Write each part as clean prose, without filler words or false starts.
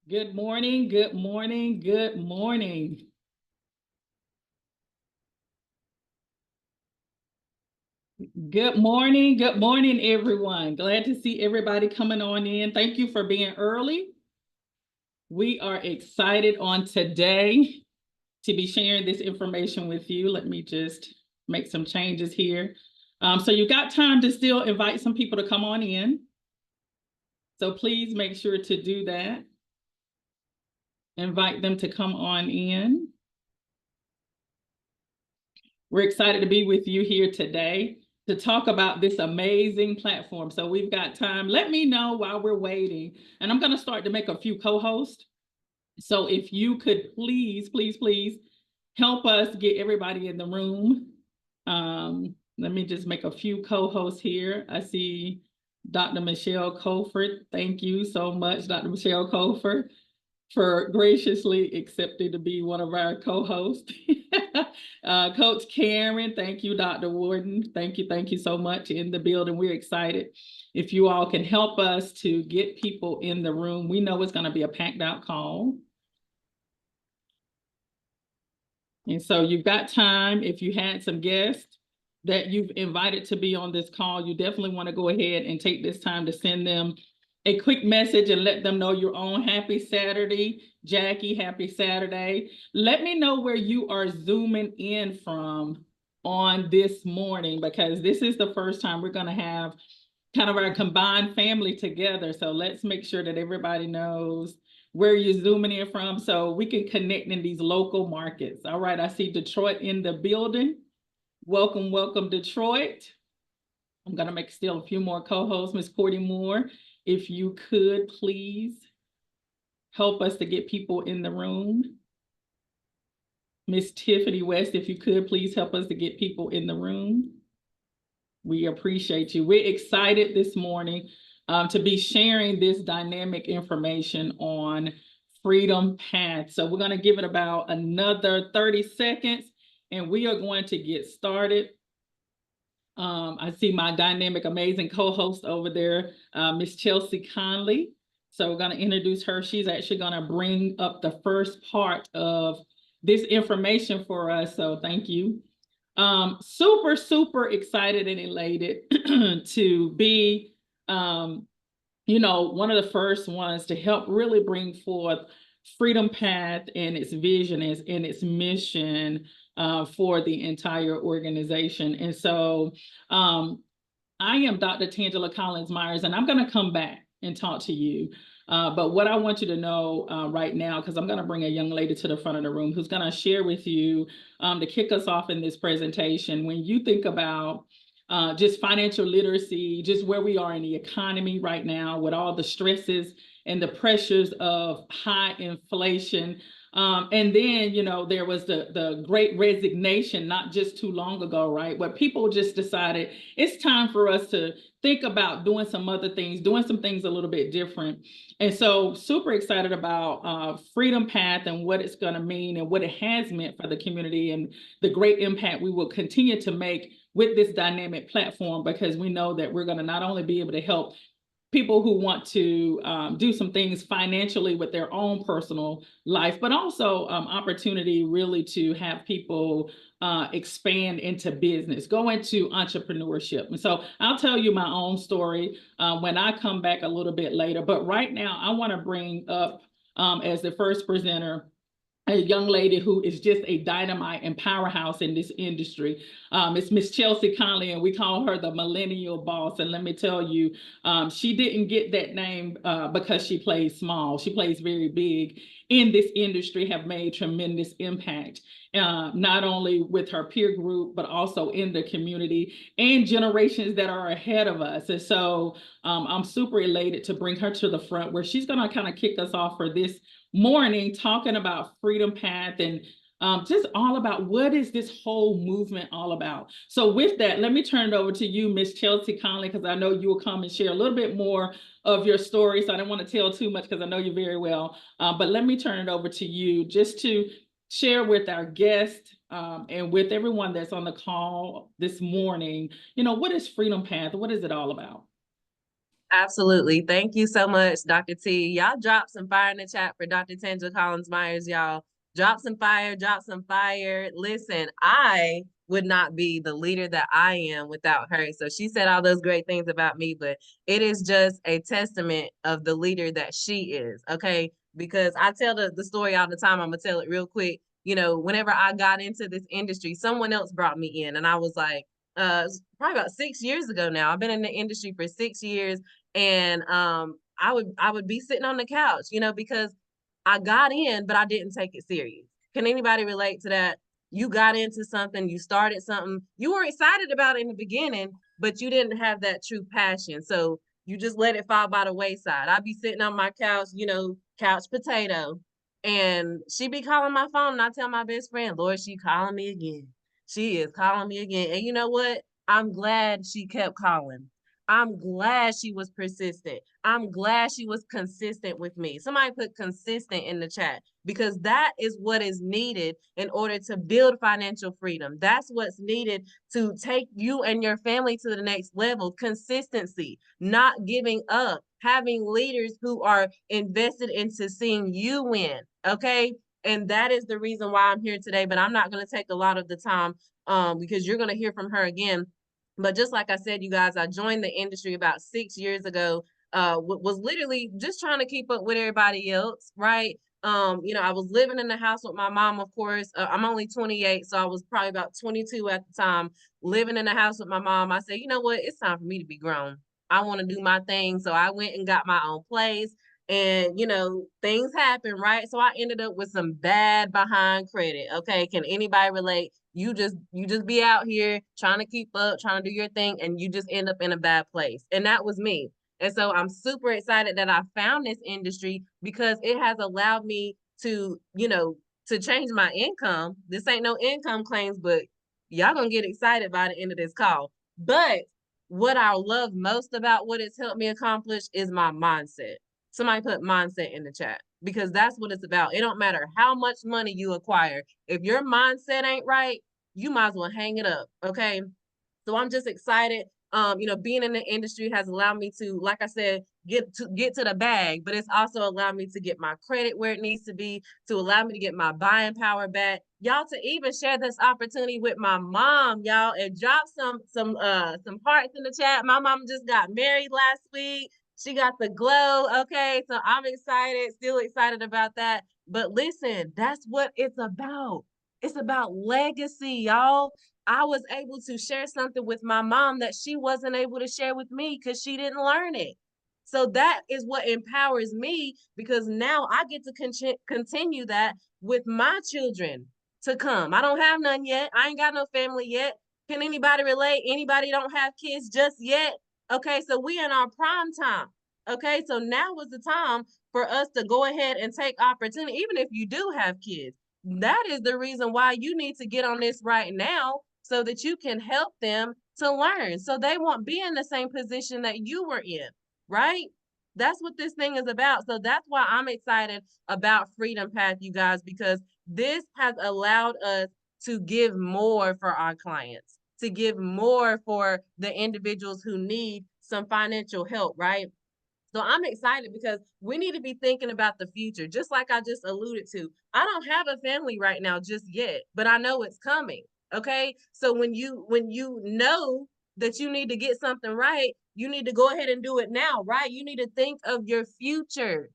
Good morning, good morning, good morning. Good morning, everyone. Glad to see everybody coming on in. Thank you for being early. We are excited on today to be sharing this information with you. Let me just make some changes here. So you got time to still invite some people to come on in. So please make sure to do that. Invite them to come on in. We're excited to be with you here today to talk about this amazing platform. So we've got time. Let me know while we're waiting. And I'm going to start to make a few co-hosts. So if you could please help us get everybody in the room. Let me just make a few co-hosts here. I see Dr. Michelle Colford. Thank you so much, Dr. Michelle Colford, for graciously accepting to be one of our co-hosts. Coach Karen, thank you, Dr. Warden. Thank you so much in the building. We're excited. If you all can help us to get people in the room, we know it's going to be a packed out call. And so you've got time. If you had some guests that you've invited to be on this call, you definitely want to go ahead and take this time to send them a quick message and let them know you're on. Happy Saturday. Jackie, happy Saturday. Let me know where you are zooming in from on this morning, because this is the first time we're going to have kind of our combined family together. So let's make sure that everybody knows where you're zooming in from so we can connect in these local markets. All right, I see Detroit in the building. Welcome, Detroit. I'm going to make still a few more co-hosts. Miss Courtney Moore, if you could please help us to get people in the room. Miss Tiffany West, if you could please help us to get people in the room. We appreciate you. We're excited this morning to be sharing this dynamic information on Freedom Path. So we're going to give it about another 30 seconds and we are going to get started. I see my dynamic, amazing co-host over there, Miss Chelsea Conley. So we're going to introduce her. She's actually going to bring up the first part of this information for us. So thank you. Super excited and elated to be, one of the first ones to help really bring forth Freedom Path and its vision and its mission for the entire organization. And so I am Dr. Tangela Collins Myers, and I'm going to come back and talk to you. But what I want you to know right now, because I'm going to bring a young lady to the front of the room who's going to share with you to kick us off in this presentation. When you think about just financial literacy, just where we are in the economy right now with all the stresses and the pressures of high inflation. And then, there was the great resignation not just too long ago, right? Where people just decided it's time for us to think about doing some other things, doing some things a little bit different. And so super excited about Freedom Path and what it's going to mean and what it has meant for the community and the great impact we will continue to make with this dynamic platform, because we know that we're going to not only be able to help people who want to do some things financially with their own personal life, but also opportunity really to have people expand into business, go into entrepreneurship. And so I'll tell you my own story when I come back a little bit later. But right now, I want to bring up as the first presenter a young lady who is just a dynamite and powerhouse in this industry. It's Miss Chelsea Conley, and we call her the millennial boss. And let me tell you, she didn't get that name because she plays small. She plays very big in this industry, have made tremendous impact, not only with her peer group, but also in the community and generations that are ahead of us. And so I'm super elated to bring her to the front where she's gonna kind of kick us off for this morning talking about Freedom Path and just all about what is this whole movement all about. So with that, let me turn it over to you, Miss Chelsea Conley, because I know you will come and share a little bit more of your story. So I don't want to tell too much because I know you very well. But let me turn it over to you just to share with our guests and with everyone that's on the call this morning, what is Freedom Path? What is it all about? Absolutely. Thank you so much, Dr. T. Y'all drop some fire in the chat for Dr. Tangela Collins Myers, y'all. Drop some fire, drop some fire. Listen, I would not be the leader that I am without her. So she said all those great things about me, but it is just a testament of the leader that she is. Okay. Because I tell the story all the time. I'm gonna tell it real quick. You know, whenever I got into this industry, someone else brought me in, and I was like, probably about 6 years ago now. I've been in the industry for 6 years, and I would be sitting on the couch, you know, because I got in, but I didn't take it serious. Can anybody relate to that? You got into something, you started something, you were excited about it in the beginning, but you didn't have that true passion. So you just let it fall by the wayside. I'd be sitting on my couch, you know, couch potato, and she be calling my phone, and I tell my best friend, Lord, she calling me again. She is calling me again. And you know what? I'm glad she kept calling. I'm glad she was persistent. I'm glad she was consistent with me. Somebody put consistent in the chat, because that is what is needed in order to build financial freedom. That's what's needed to take you and your family to the next level. Consistency, not giving up, having leaders who are invested into seeing you win. Okay. And that is the reason why I'm here today. But I'm not going to take a lot of the time because you're going to hear from her again. But just like I said, you guys, I joined the industry about 6 years ago. Was literally just trying to keep up with everybody else, right? You know, I was living in the house with my mom, of course. I'm only 28, so I was probably about 22 at the time, living in the house with my mom. I said, you know what? It's time for me to be grown. I want to do my thing. So I went and got my own place. And you know, things happen, right? So I ended up with some bad behind credit. Okay, can anybody relate? You just be out here trying to keep up, trying to do your thing, and you just end up in a bad place. And that was me. And so I'm super excited that I found this industry, because it has allowed me to, you know, to change my income. This ain't no income claims, but y'all gonna get excited by the end of this call. But what I love most about what it's helped me accomplish is my mindset. Somebody put mindset in the chat, because that's what it's about. It don't matter how much money you acquire. If your mindset ain't right, you might as well hang it up. Okay. So I'm just excited. You know, being in the industry has allowed me to, like I said, get to the bag, but it's also allowed me to get my credit where it needs to be, to allow me to get my buying power back. Y'all, to even share this opportunity with my mom, y'all, and drop some hearts in the chat. My mom just got married last week. She got the glow. Okay. So I'm excited, still excited about that. But listen, that's what it's about. It's about legacy, y'all. I was able to share something with my mom that she wasn't able to share with me because she didn't learn it. So that is what empowers me, because now I get to continue that with my children to come. I don't have none yet. I ain't got no family yet. Can anybody relate? Anybody don't have kids just yet? Okay, so we in our prime time. Okay, so now is the time for us to go ahead and take opportunity, even if you do have kids. That is the reason why you need to get on this right now, so that you can help them to learn, so they won't be in the same position that you were in, right? That's what this thing is about. So that's why I'm excited about Freedom Path, you guys, because this has allowed us to give more for our clients, to give more for the individuals who need some financial help, right? So I'm excited because we need to be thinking about the future. Just like I just alluded to, I don't have a family right now just yet, but I know it's coming. Okay. So when you know that you need to get something right, you need to go ahead and do it now, right? You need to think of your future.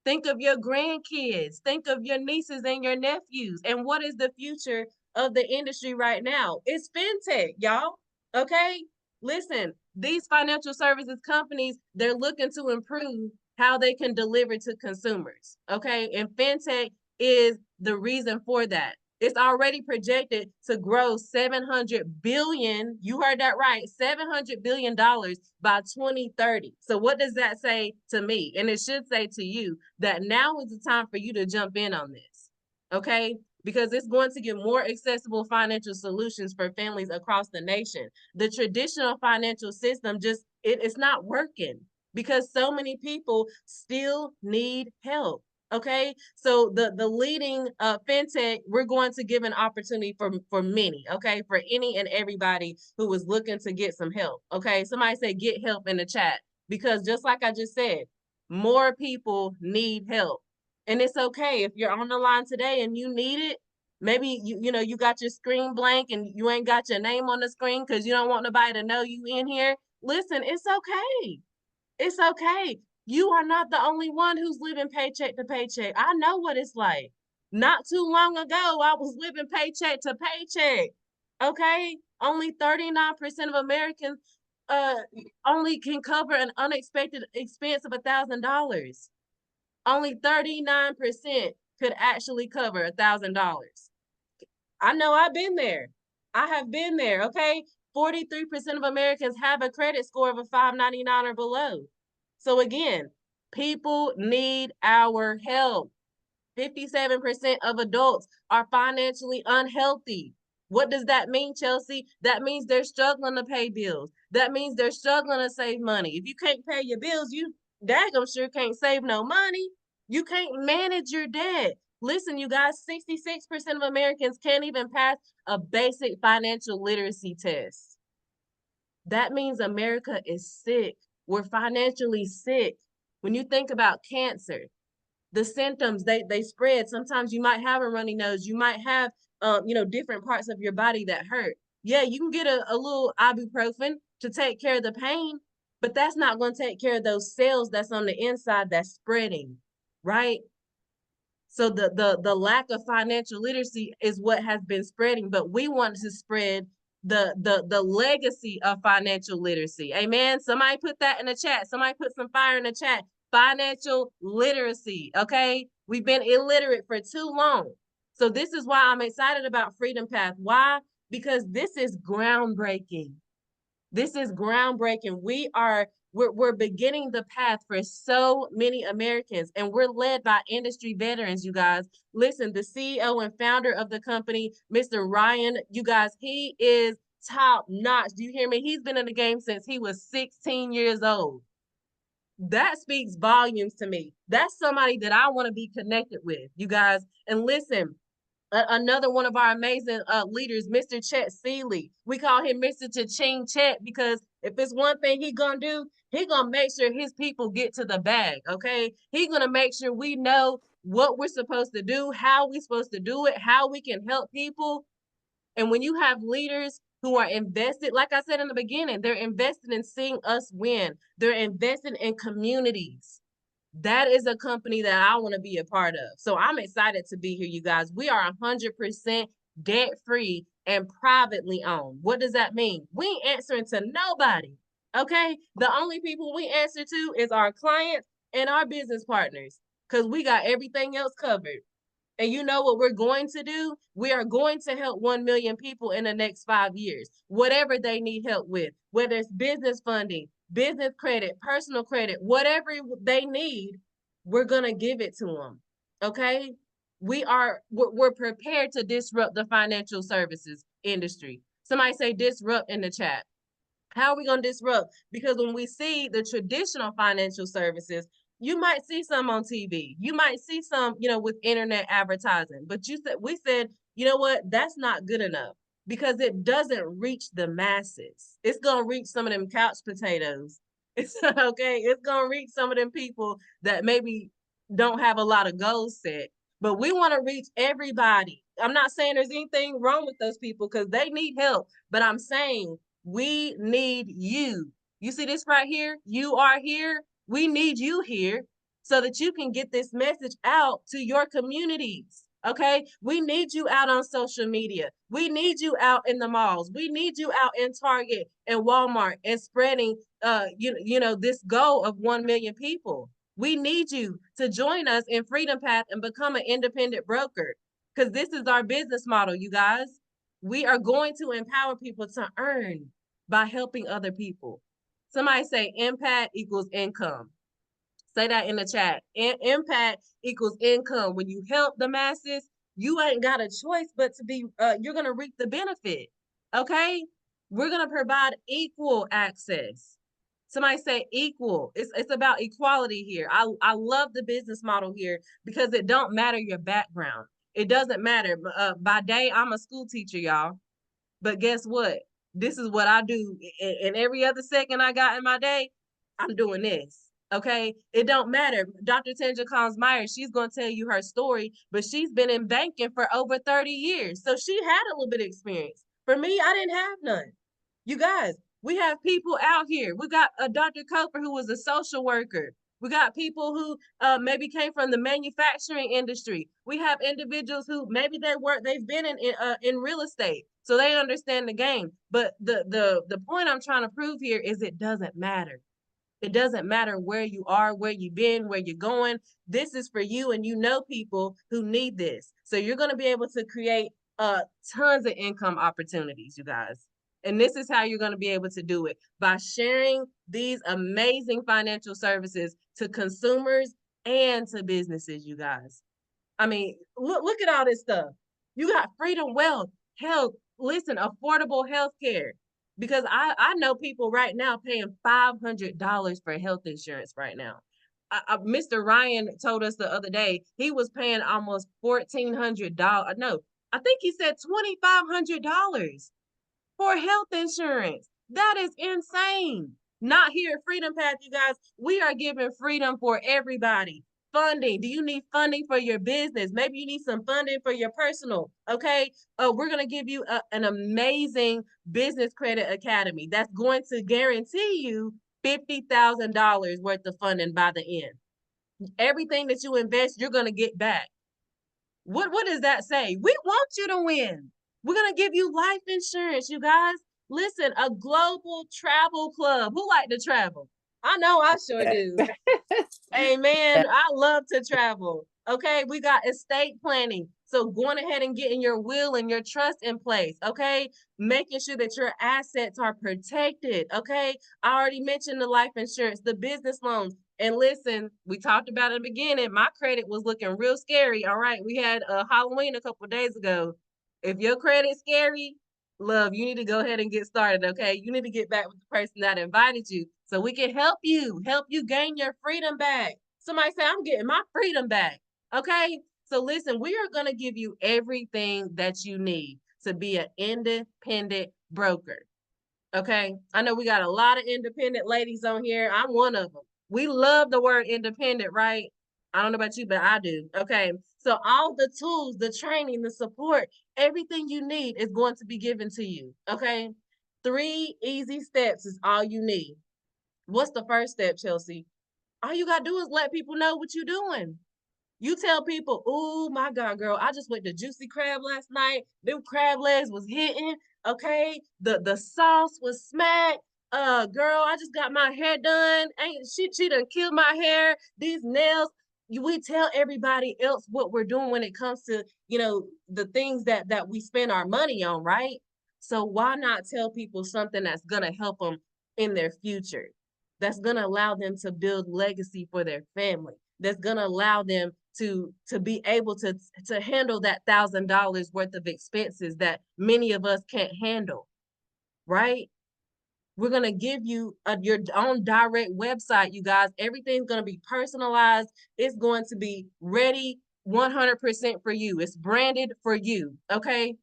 Think of your grandkids. Think of your nieces and your nephews. And what is the future of the industry right now? It's fintech, y'all. Okay. Listen, these financial services companies, they're looking to improve how they can deliver to consumers. Okay. And fintech is the reason for that. It's already projected to grow 700 billion. You heard that right. $700 billion by 2030. So what does that say to me? And it should say to you that now is the time for you to jump in on this. Okay. Because it's going to give more accessible financial solutions for families across the nation. The traditional financial system it's not working, because so many people still need help. Okay, so the leading fintech, we're going to give an opportunity for many. Okay, for any and everybody who is looking to get some help. Okay, somebody say get help in the chat. because just like I just said, more people need help. And it's okay if you're on the line today and you need it. Maybe you got your screen blank and you ain't got your name on the screen because you don't want nobody to know you in here. Listen, it's okay. It's okay. You are not the only one who's living paycheck to paycheck. I know what it's like. Not too long ago, I was living paycheck to paycheck. Okay? Only 39% of Americans uh only can cover an unexpected expense of $1,000. Only 39% could actually cover $1,000. I know I've been there. I have been there, okay? 43% of Americans have a credit score of a 599 or below. So again, people need our help. 57% of adults are financially unhealthy. What does that mean, Chelsea? That means they're struggling to pay bills. That means they're struggling to save money. If you can't pay your bills, you daggum sure can't save no money. You can't manage your debt. Listen, you guys, 66% of Americans can't even pass a basic financial literacy test. That means America is sick. We're financially sick. When you think about cancer, the symptoms they spread. Sometimes you might have a runny nose. You might have different parts of your body that hurt. Yeah, you can get a little ibuprofen to take care of the pain, but that's not going to take care of those cells that's on the inside that's spreading, right? So the lack of financial literacy is what has been spreading, but we want to spread the legacy of financial literacy. Amen. Somebody put that in the chat. Somebody put some fire in the chat. Financial literacy. Okay. We've been illiterate for too long. So this is why I'm excited about Freedom Path. Why? Because this is groundbreaking. This is groundbreaking. We're beginning the path for so many Americans, and we're led by industry veterans, you guys. Listen, the CEO and founder of the company, Mr. Ryan, you guys, he is top notch. Do you hear me? He's been in the game since he was 16 years old. That speaks volumes to me. That's somebody that I want to be connected with, you guys. And listen, another one of our amazing leaders, Mr. Chet Seeley. We call him Mr. Cha-Ching Chet because if it's one thing he gonna do, he gonna make sure his people get to the bag, okay? He gonna make sure we know what we're supposed to do, how we supposed to do it, how we can help people. And when you have leaders who are invested, like I said in the beginning, they're invested in seeing us win. They're invested in communities. That is a company that I want to be a part of. So I'm excited to be here, you guys. We are 100% debt-free and privately owned. What does that mean? We ain't answering to nobody, okay? The only people we answer to is our clients and our business partners because we got everything else covered. And you know what we're going to do? We are going to help 1 million people in the next 5 years, whatever they need help with, whether it's business funding, business credit, personal credit, whatever they need, we're going to give it to them. Okay? We're prepared to disrupt the financial services industry. Somebody say disrupt in the chat. How are we going to disrupt? Because when we see the traditional financial services, you might see some on TV. You might see some, with internet advertising. But we said, you know what? That's not good enough because it doesn't reach the masses. It's going to reach some of them couch potatoes. It's okay. It's going to reach some of them people that maybe don't have a lot of goals set. But we want to reach everybody. I'm not saying there's anything wrong with those people because they need help. But I'm saying we need you. You see this right here? You are here. We need you here so that you can get this message out to your communities. Okay. We need you out on social media. We need you out in the malls. We need you out in Target and Walmart and spreading this goal of 1 million people. We need you to join us in Freedom Path and become an independent broker because this is our business model, you guys. We are going to empower people to earn by helping other people. Somebody say impact equals income. Say that in the chat. Impact equals income. When you help the masses, you ain't got a choice but to be, you're going to reap the benefit. Okay? We're going to provide equal access. Somebody say equal. It's about equality here. I love the business model here because it don't matter your background. It doesn't matter. By day, I'm a school teacher, y'all. But guess what? This is what I do. And every other second I got in my day, I'm doing this. Okay. It don't matter. Dr. Tanja Collins-Myers, she's going to tell you her story, but she's been in banking for over 30 years. So she had a little bit of experience. For me, I didn't have none. You guys, we have people out here. We got a Dr. Coper who was a social worker. We got people who maybe came from the manufacturing industry. We have individuals who maybe they've been in real estate, so they understand the game. But the point I'm trying to prove here is it doesn't matter. It doesn't matter where you are, where you've been, where you're going. This is for you, and you know people who need this. So you're going to be able to create tons of income opportunities, you guys. And this is how you're going to be able to do it, by sharing these amazing financial services to consumers and to businesses, you guys. I mean, look at all this stuff. You got freedom, wealth, health, listen, affordable health care. Because I know people right now paying $500 for health insurance right now. Mr. Ryan told us the other day he was paying almost $1,400. No, I think he said $2,500 for health insurance. That is insane. Not here at Freedom Path, you guys. We are giving freedom for everybody. Funding. Do you need funding for your business? Maybe you need some funding for your personal. Okay. We're going to give you an amazing business credit academy that's going to guarantee you $50,000 worth of funding by the end. Everything that you invest, you're going to get back. What does that say? We want you to win. We're going to give you life insurance, you guys. Listen, a global travel club. Who like to travel? I know I sure do. Amen. I love to travel. Okay, we got estate planning. So going ahead and getting your will and your trust in place. Okay, making sure that your assets are protected. Okay, I already mentioned the life insurance, the business loans. And listen, we talked about it in the beginning. My credit was looking real scary. All right, we had Halloween a couple of days ago. If your credit's scary, love, you need to go ahead and get started. Okay, you need to get back with the person that invited you, so we can help you gain your freedom back. Somebody say, I'm getting my freedom back. Okay. So listen, we are going to give you everything that you need to be an independent broker. Okay. I know we got a lot of independent ladies on here. I'm one of them. We love the word independent, right? I don't know about you, but I do. Okay. So all the tools, the training, the support, everything you need is going to be given to you. Okay. 3 easy steps is all you need. What's the first step, Chelsea? All you gotta do is let people know what you're doing. You tell people, oh my God, girl, I just went to Juicy Crab last night. Them crab legs was hitting. Okay. The sauce was smacked. Girl, I just got my hair done. Ain't she done killed my hair. These nails. We tell everybody else what we're doing when it comes to, the things that we spend our money on, right? So why not tell people something that's gonna help them in their future? That's gonna allow them to build legacy for their family. That's gonna allow them to be able to handle that $1,000 worth of expenses that many of us can't handle, right? We're gonna give you your own direct website, you guys. Everything's gonna be personalized. It's going to be ready 100% for you. It's branded for you, okay?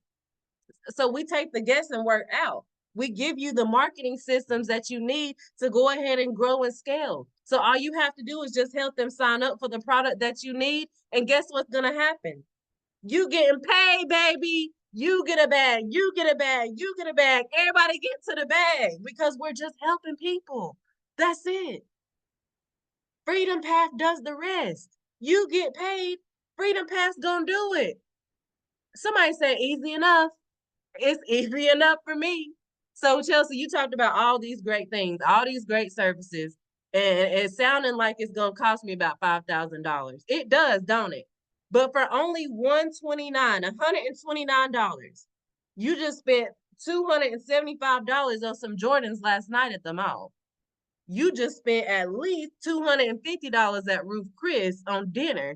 So we take the guessing work out. We give you the marketing systems that you need to go ahead and grow and scale. So all you have to do is just help them sign up for the product that you need. And guess what's going to happen? You getting paid, baby. You get a bag, you get a bag, you get a bag. Everybody get to the bag because we're just helping people. That's it. Freedom Path does the rest. You get paid, Freedom Path's gonna do it. Somebody say easy enough. It's easy enough for me. So Chelsea, you talked about all these great things, all these great services, and it's sounding like it's gonna cost me about $5,000. It does, don't it? But for only $129, you just spent $275 on some Jordans last night at the mall. You just spent at least $250 at Ruth Chris on dinner.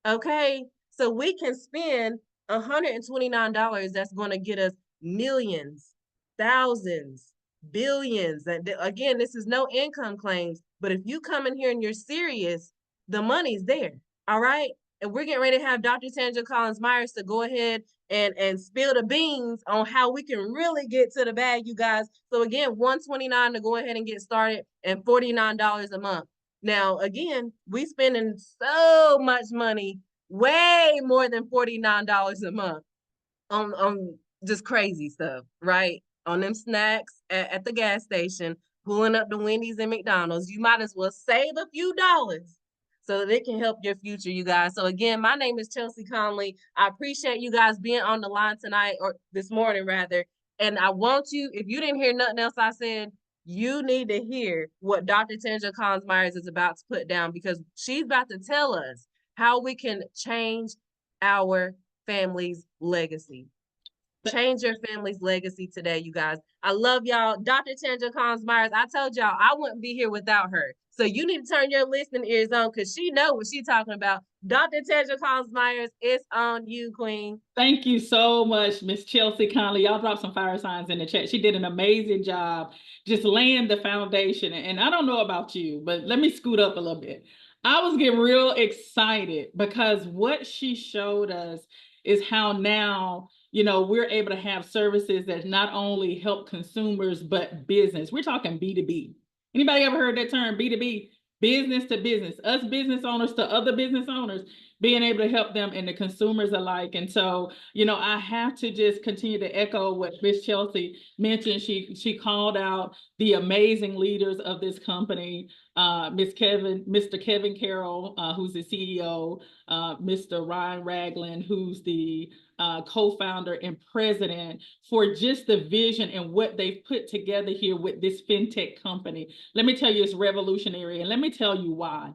Okay, so we can spend $129 that's going to get us millions, thousands, billions. And again, this is no income claims, but if you come in here and you're serious, the money's there. All right. and we're getting ready to have Dr. Tandra Collins Myers to go ahead and spill the beans on how we can really get to the bag, you guys. So again, $129 to go ahead and get started and $49 a month. Now, again, we spending so much money, way more than $49 a month on just crazy stuff, right? On them snacks at the gas station, pulling up the Wendy's and McDonald's. You might as well save a few dollars so that it can help your future, you guys. So again, my name is Chelsea Conley. I appreciate you guys being on the line tonight, or this morning rather. And I want you, if you didn't hear nothing else I said, you need to hear what Dr. Tandra Collins Myers is about to put down, because she's about to tell us how we can change our family's legacy. Change your family's legacy today, you guys. I love y'all. Dr. Tandra Collins Myers, I told y'all I wouldn't be here without her. So you need to turn your listening ears on, because she knows what she's talking about. Dr. Tandra Collins Myers, it's on you, Queen. Thank you so much, Miss Chelsea Conley. Y'all dropped some fire signs in the chat. She did an amazing job just laying the foundation. And I don't know about you, but let me scoot up a little bit. I was getting real excited because what she showed us is how now, we're able to have services that not only help consumers, but business. We're talking B2B. Anybody ever heard that term, B2B? Business to business, us business owners to other business owners, being able to help them and the consumers alike. And so, I have to just continue to echo what Miss Chelsea mentioned. She called out the amazing leaders of this company, Mr. Kevin Carroll, who's the CEO, Mr. Ryan Ragland, who's the co-founder and president, for just the vision and what they've put together here with this fintech company. Let me tell you, it's revolutionary, and let me tell you why.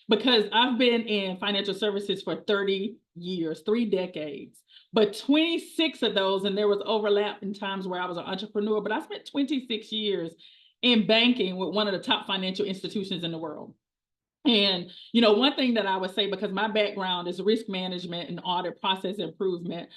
Because I've been in financial services for 30 years, 3 decades, but 26 of those, and there was overlap in times where I was an entrepreneur, but I spent 26 years in banking with one of the top financial institutions in the world. And, one thing that I would say, because my background is risk management and audit, process improvement,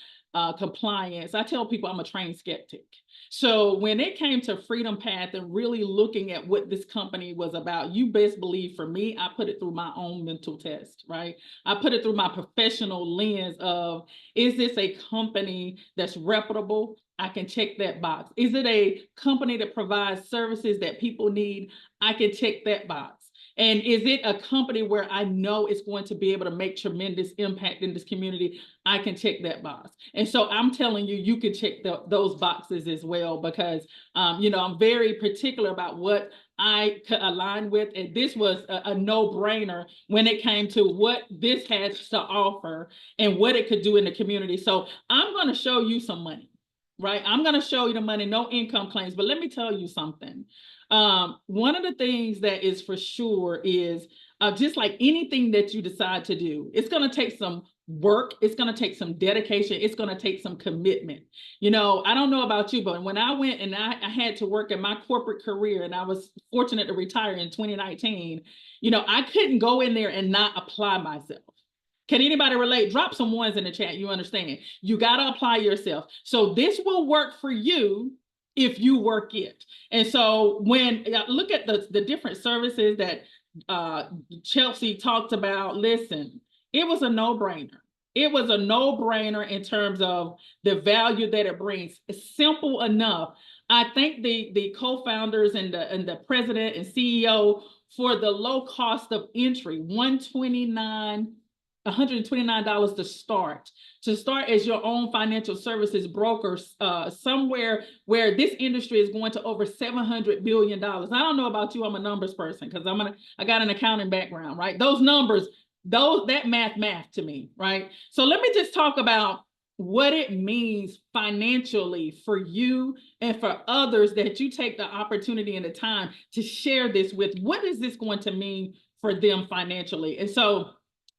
compliance, I tell people I'm a trained skeptic. So when it came to Freedom Path and really looking at what this company was about, you best believe for me, I put it through my own mental test, right? I put it through my professional lens of, is this a company that's reputable? I can check that box. Is it a company that provides services that people need? I can check that box. And is it a company where I know it's going to be able to make tremendous impact in this community? I can check that box. And so I'm telling you, you can check those boxes as well, because, I'm very particular about what I could align with. And this was a no-brainer when it came to what this has to offer and what it could do in the community. So I'm going to show you some money, right? I'm going to show you the money, no income claims. But let me tell you something. One of the things that is for sure is just like anything that you decide to do, it's going to take some work. It's going to take some dedication. It's going to take some commitment. I don't know about you, but when I went and I had to work in my corporate career, and I was fortunate to retire in 2019, I couldn't go in there and not apply myself. Can anybody relate? Drop some ones in the chat. You understand? You got to apply yourself. So this will work for you if you work it. And so when I look at the different services that Chelsea talked about, listen, it was a no-brainer. It was a no-brainer in terms of the value that it brings. It's simple enough. I thank the co-founders and the president and CEO for the low cost of entry, $129 to start as your own financial services broker, somewhere where this industry is going to over $700 billion. I don't know about you, I'm a numbers person, because I got an accounting background, right? Those numbers, that math to me, right? So let me just talk about what it means financially for you and for others, that you take the opportunity and the time to share this with. What is this going to mean for them financially? And so,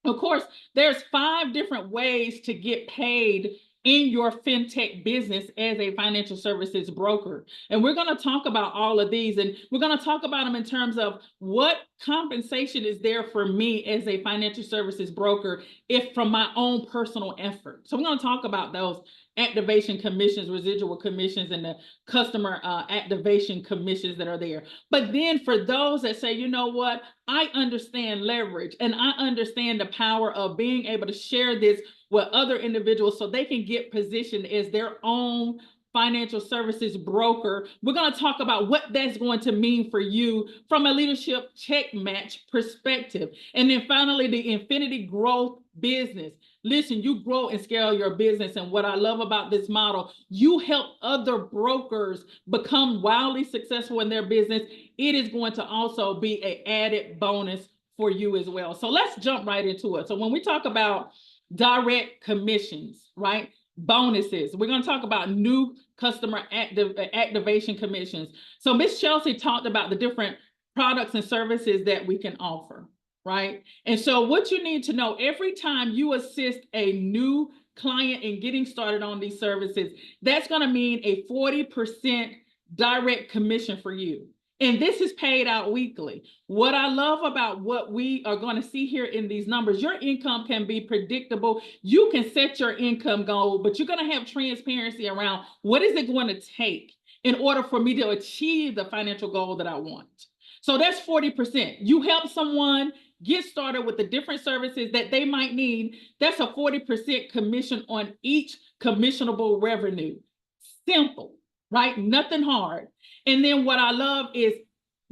of course, there's 5 different ways to get paid in your fintech business as a financial services broker. And we're going to talk about all of these, and we're going to talk about them in terms of what compensation is there for me as a financial services broker if from my own personal effort. So we're going to talk about those activation commissions, residual commissions, and the customer activation commissions that are there. But then for those that say, you know what, I understand leverage and I understand the power of being able to share this with other individuals so they can get positioned as their own financial services broker. We're going to talk about what that's going to mean for you from a leadership check match perspective. And then finally, the infinity growth business. Listen, you grow and scale your business. And what I love about this model, you help other brokers become wildly successful in their business. It is going to also be an added bonus for you as well. So let's jump right into it. So when we talk about direct commissions, right? Bonuses. We're going to talk about new customer activation commissions. So Miss Chelsea talked about the different products and services that we can offer, right? And so what you need to know, every time you assist a new client in getting started on these services, that's going to mean a 40% direct commission for you. And this is paid out weekly. What I love about what we are going to see here in these numbers, your income can be predictable. You can set your income goal, but you're going to have transparency around what is it going to take in order for me to achieve the financial goal that I want. So that's 40%. You help someone get started with the different services that they might need. That's a 40% commission on each commissionable revenue. Simple, right? Nothing hard. And then what I love is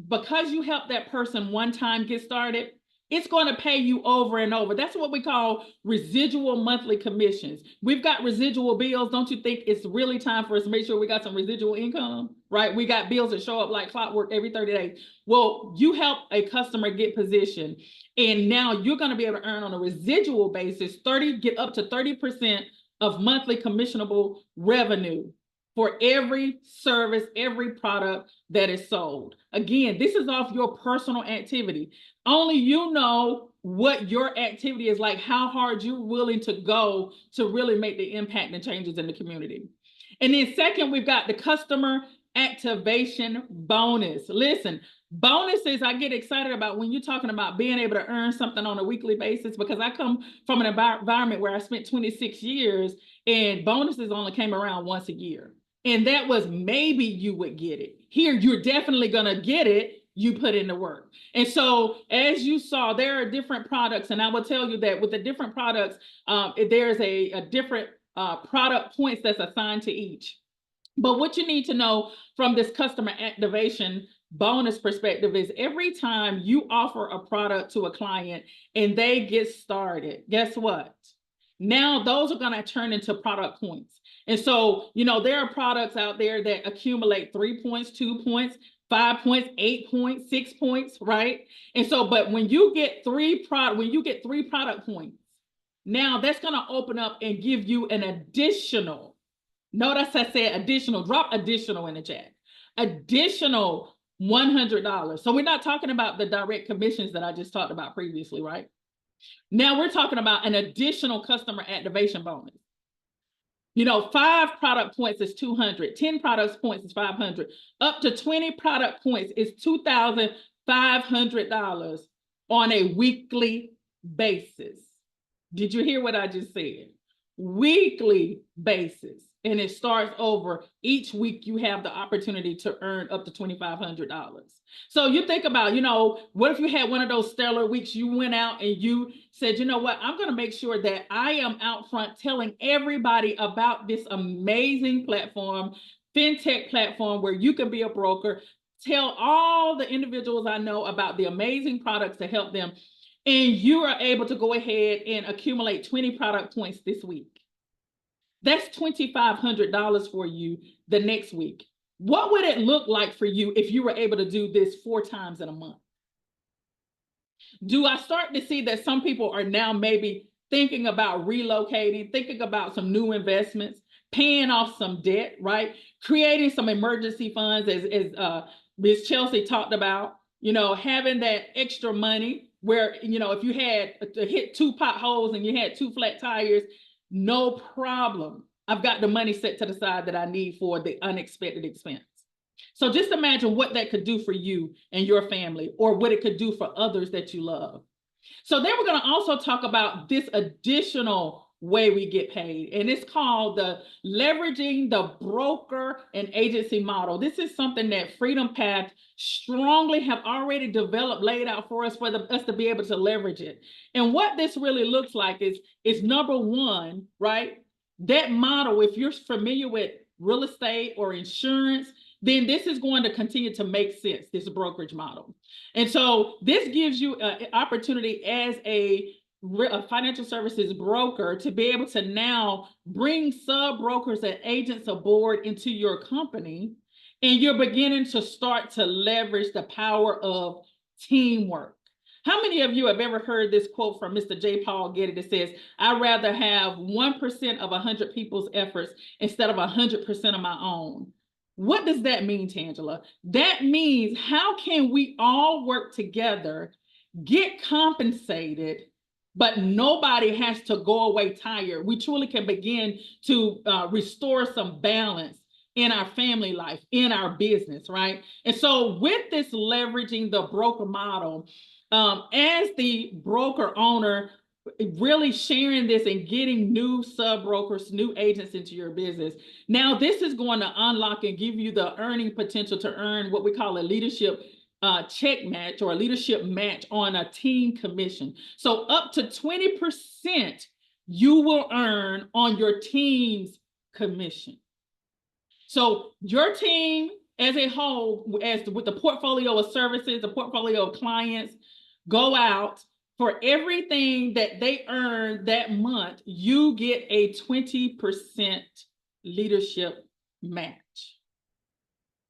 because you help that person one time get started, it's going to pay you over and over. That's what we call residual monthly commissions. We've got residual bills. Don't you think it's really time for us to make sure we got some residual income, right? We got bills that show up like clockwork every 30 days. Well, you help a customer get positioned, and now you're going to be able to earn on a residual basis, get up to 30% of monthly commissionable revenue for every service, every product that is sold. Again, this is off your personal activity. Only you know what your activity is like, how hard you're willing to go to really make the impact and changes in the community. And then second, we've got the customer activation bonus. Listen, bonuses I get excited about when you're talking about being able to earn something on a weekly basis, because I come from an environment where I spent 26 years and bonuses only came around once a year. And that was maybe you would get it. Here, you're definitely going to get it. You put in the work. And so as you saw, there are different products. And I will tell you that with the different products, there's a different product points that's assigned to each. But what you need to know from this customer activation bonus perspective is every time you offer a product to a client and they get started, guess what? Now those are going to turn into product points. And so, you know, there are products out there that accumulate 3 points, 2 points, 5 points, 8 points, 6 points, right? And so, but when you get three product points, now that's going to open up and give you an additional, notice I said additional, drop additional in the chat, additional $100. So we're not talking about the direct commissions that I just talked about previously, right? Now we're talking about an additional customer activation bonus. You know, 5 product points is 200, 10 product points is 500, up to 20 product points is $2,500 on a weekly basis. Did you hear what I just said? Weekly basis. And it starts over each week. You have the opportunity to earn up to $2,500. So you think about, you know, what if you had one of those stellar weeks, you went out and you said, you know what, I'm going to make sure that I am out front telling everybody about this amazing platform, FinTech platform, where you can be a broker, tell all the individuals I know about the amazing products to help them. And you are able to go ahead and accumulate 20 product points this week. That's $2,500 for you the next week. What would it look like for you if you were able to do this 4 times in a month? Do I start to see that some people are now maybe thinking about relocating, thinking about some new investments, paying off some debt, right? Creating some emergency funds, as Ms. Chelsea talked about, you know, having that extra money where, you know, if you had to hit 2 potholes and you had 2 flat tires, no problem. I've got the money set to the side that I need for the unexpected expense. So just imagine what that could do for you and your family, or what it could do for others that you love. So then we're going to also talk about this additional way we get paid, and it's called the leveraging the broker and agency model. This is something that Freedom Path strongly have already developed, laid out for us, for us to be able to leverage it. And what this really looks like is number one, right? That model, if you're familiar with real estate or insurance, then this is going to continue to make sense, this brokerage model. And so this gives you an opportunity as a financial services broker to be able to now bring sub brokers and agents aboard into your company. And you're beginning to start to leverage the power of teamwork. How many of you have ever heard this quote from Mr. J. Paul Getty that says, I'd rather have 1% of 100 people's efforts instead of 100% of my own? What does that mean, Tangela? That means, how can we all work together, get compensated, but nobody has to go away tired? We truly can begin to restore some balance in our family life, in our business, right? And so with this leveraging the broker model, as the broker owner, really sharing this and getting new sub brokers, new agents into your business. Now, this is going to unlock and give you the earning potential to earn what we call a leadership check match, or a leadership match on a team commission. So up to 20% you will earn on your team's commission. So your team as a whole, as with the portfolio of services, the portfolio of clients, go out. For everything that they earn that month, you get a 20% leadership match.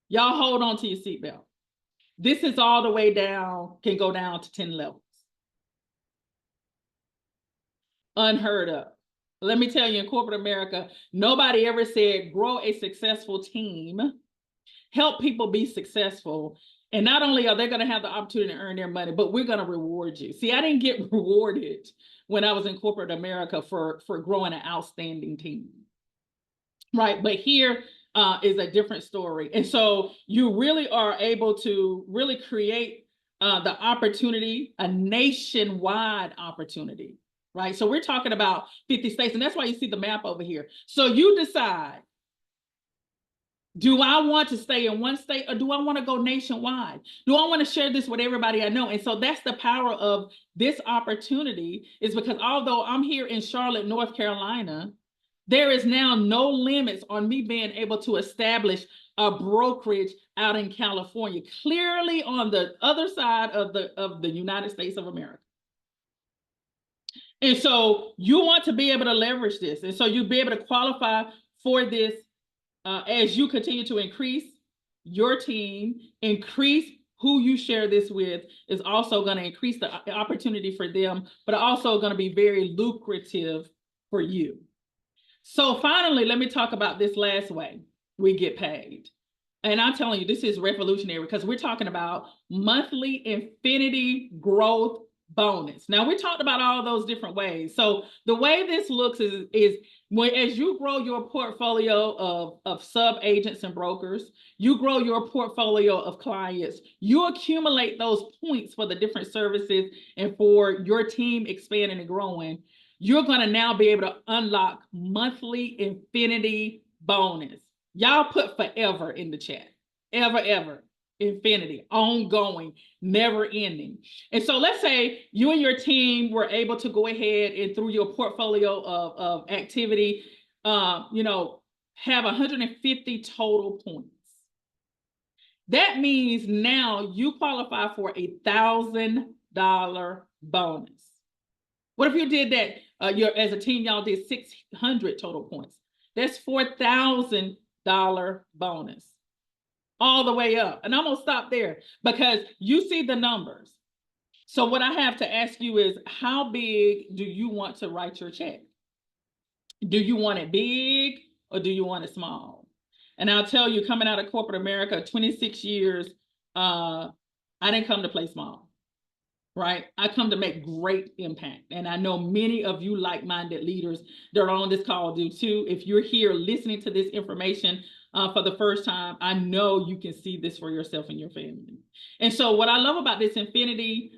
Y'all hold on to your seatbelt. This is all the way down, can go down to 10 levels. Unheard of. Let me tell you, in corporate America, nobody ever said grow a successful team, help people be successful. And not only are they going to have the opportunity to earn their money, but we're going to reward you. See, I didn't get rewarded when I was in corporate America for growing an outstanding team, right? But here is a different story. And so you really are able to really create the opportunity, a nationwide opportunity, right? So we're talking about 50 states, and that's why you see the map over here. So you decide, do I want to stay in one state, or do I want to go nationwide? Do I want to share this with everybody I know? And so that's the power of this opportunity, is because although I'm here in Charlotte, North Carolina, there is now no limits on me being able to establish a brokerage out in California, clearly on the other side of the United States of America. And so you want to be able to leverage this. And so you'll be able to qualify for this as you continue to increase your team, increase who you share this with, is also going to increase the opportunity for them, but also going to be very lucrative for you. So finally, let me talk about this last way we get paid. And I'm telling you, this is revolutionary, because we're talking about monthly infinity growth bonus. Now, we talked about all those different ways. So the way this looks is when, as you grow your portfolio of sub agents and brokers, you grow your portfolio of clients, you accumulate those points for the different services and for your team expanding and growing, you're going to now be able to unlock monthly infinity bonus. Y'all put forever in the chat. Ever. Infinity, ongoing, never ending. And so let's say you and your team were able to go ahead and, through your portfolio of activity, have 150 total points. That means now you qualify for $1,000 bonus. What if you did that? As a team, y'all did 600 total points. That's $4,000 bonus. All the way up. And I'm going to stop there, because you see the numbers. So what I have to ask you is, how big do you want to write your check? Do you want it big, or do you want it small? And I'll tell you, coming out of corporate America, 26 years, I didn't come to play small. right? I come to make great impact. And I know many of you like-minded leaders that are on this call do too. If you're here listening to this information for the first time, I know you can see this for yourself and your family. And so what I love about this Infinity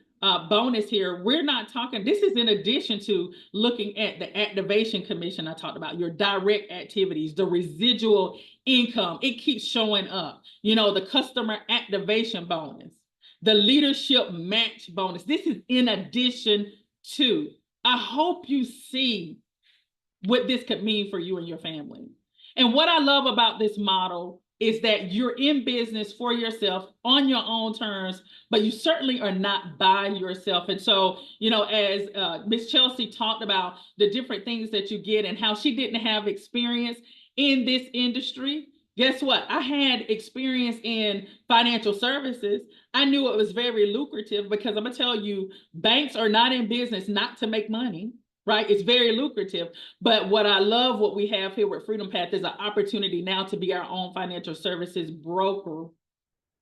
bonus here, we're not talking, this is in addition to looking at the activation commission I talked about, your direct activities, the residual income, it keeps showing up, you know, the customer activation bonus, the leadership match bonus. This is in addition to. I hope you see what this could mean for you and your family. And what I love about this model is that you're in business for yourself on your own terms, but you certainly are not by yourself. And so, you know, as Miss Chelsea talked about the different things that you get and how she didn't have experience in this industry, guess what? I had experience in financial services. I knew it was very lucrative because I'm gonna tell you, banks are not in business not to make money, right? It's very lucrative. But what I love, what we have here with Freedom Path is an opportunity now to be our own financial services broker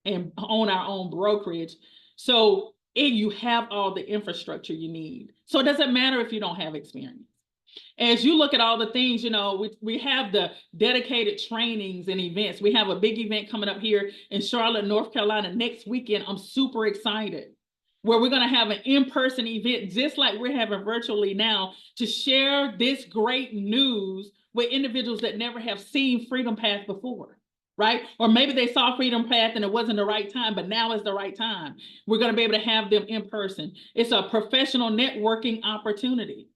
and own our own brokerage. So you have all the infrastructure you need. So it doesn't matter if you don't have experience. As you look at all the things, you know, we have the dedicated trainings and events. We have a big event coming up here in Charlotte, North Carolina next weekend. I'm super excited, where we're going to have an in-person event, just like we're having virtually now, to share this great news with individuals that never have seen Freedom Path before, right? Or maybe they saw Freedom Path and it wasn't the right time, but now is the right time. We're going to be able to have them in person. It's a professional networking opportunity,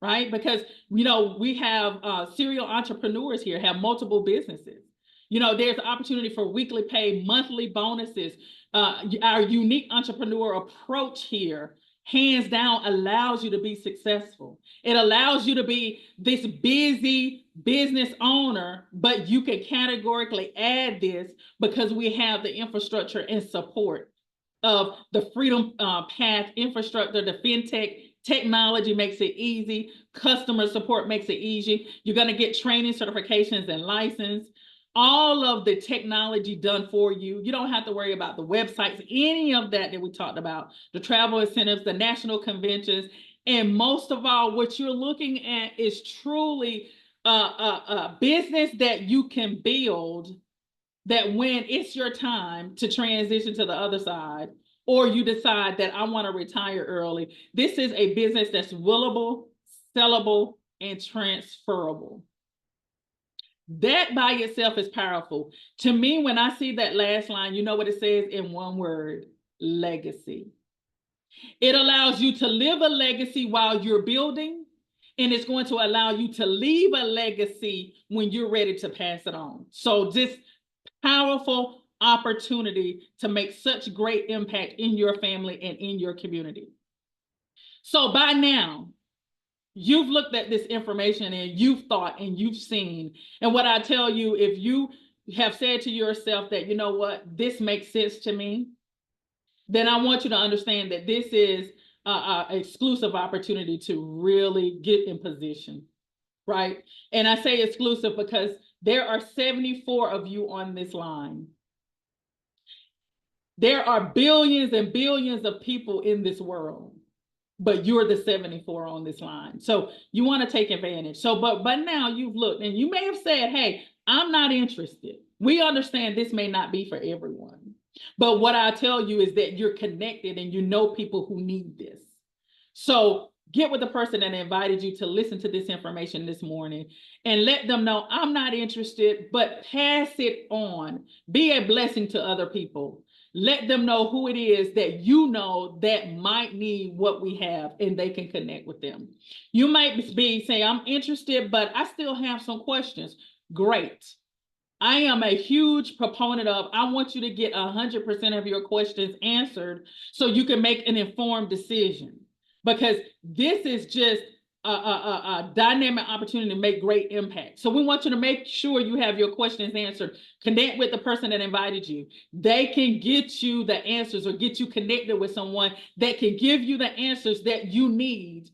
right? Because, you know, we have serial entrepreneurs here, have multiple businesses. You know, there's an opportunity for weekly pay, monthly bonuses. Our unique entrepreneur approach here, hands down, allows you to be successful. It allows you to be this busy business owner, but you can categorically add this because we have the infrastructure and support of the Freedom Path infrastructure. The FinTech technology makes it easy. Customer support makes it easy. You're going to get training, certifications, and license. All of the technology done for you. You don't have to worry about the websites, any of that we talked about, the travel incentives, the national conventions. And most of all, what you're looking at is truly a business that you can build, that when it's your time to transition to the other side, or you decide that I want to retire early, this is a business that's willable, sellable, and transferable. That by itself is powerful. To me, when I see that last line, you know what it says in one word: legacy. It allows you to live a legacy while you're building, and it's going to allow you to leave a legacy when you're ready to pass it on. So this powerful opportunity to make such great impact in your family and in your community. So by now, you've looked at this information and you've thought and you've seen. And what I tell you, if you have said to yourself that, you know what, this makes sense to me, then I want you to understand that this is an exclusive opportunity to really get in position, right? And I say exclusive because there are 74 of you on this line. There are billions and billions of people in this world, but you're the 74 on this line. So you want to take advantage. So, but now you've looked and you may have said, hey, I'm not interested. We understand this may not be for everyone. But what I tell you is that you're connected and you know people who need this. So get with the person that invited you to listen to this information this morning and let them know I'm not interested, but pass it on. Be a blessing to other people. Let them know who it is that you know that might need what we have and they can connect with them. You might be saying, I'm interested, but I still have some questions. Great. I am a huge proponent of, I want you to get 100% of your questions answered so you can make an informed decision, because this is just a dynamic opportunity to make great impact. So we want you to make sure you have your questions answered. Connect with the person that invited you. They can get you the answers or get you connected with someone that can give you the answers that you need,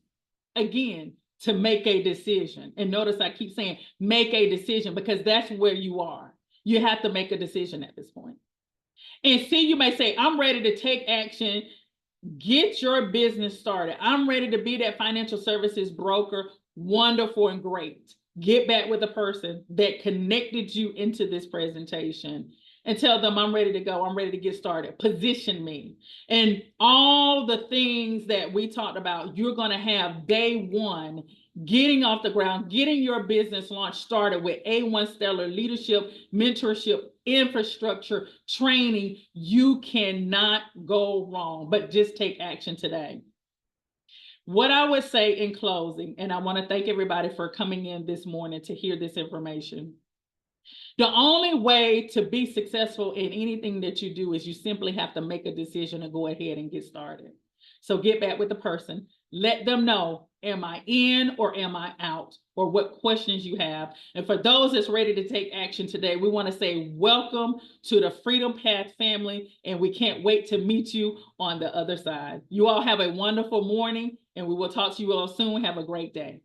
again, to make a decision. And notice I keep saying, make a decision, because that's where you are. You have to make a decision at this point. And see, you may say, I'm ready to take action. Get your business started. I'm ready to be that financial services broker. Wonderful and great. Get back with the person that connected you into this presentation and tell them I'm ready to go. I'm ready to get started. Position me. And all the things that we talked about, you're going to have day one, getting off the ground, getting your business launch started with A1 stellar leadership, mentorship, infrastructure, training. You cannot go wrong, but just take action today. What I would say in closing, and I want to thank everybody for coming in this morning to hear this information. The only way to be successful in anything that you do is you simply have to make a decision and go ahead and get started. So get back with the person. Let them know, am I in or am I out? Or what questions you have. And for those that's ready to take action today, we want to say welcome to the Freedom Path family. And we can't wait to meet you on the other side. You all have a wonderful morning, and we will talk to you all soon. Have a great day.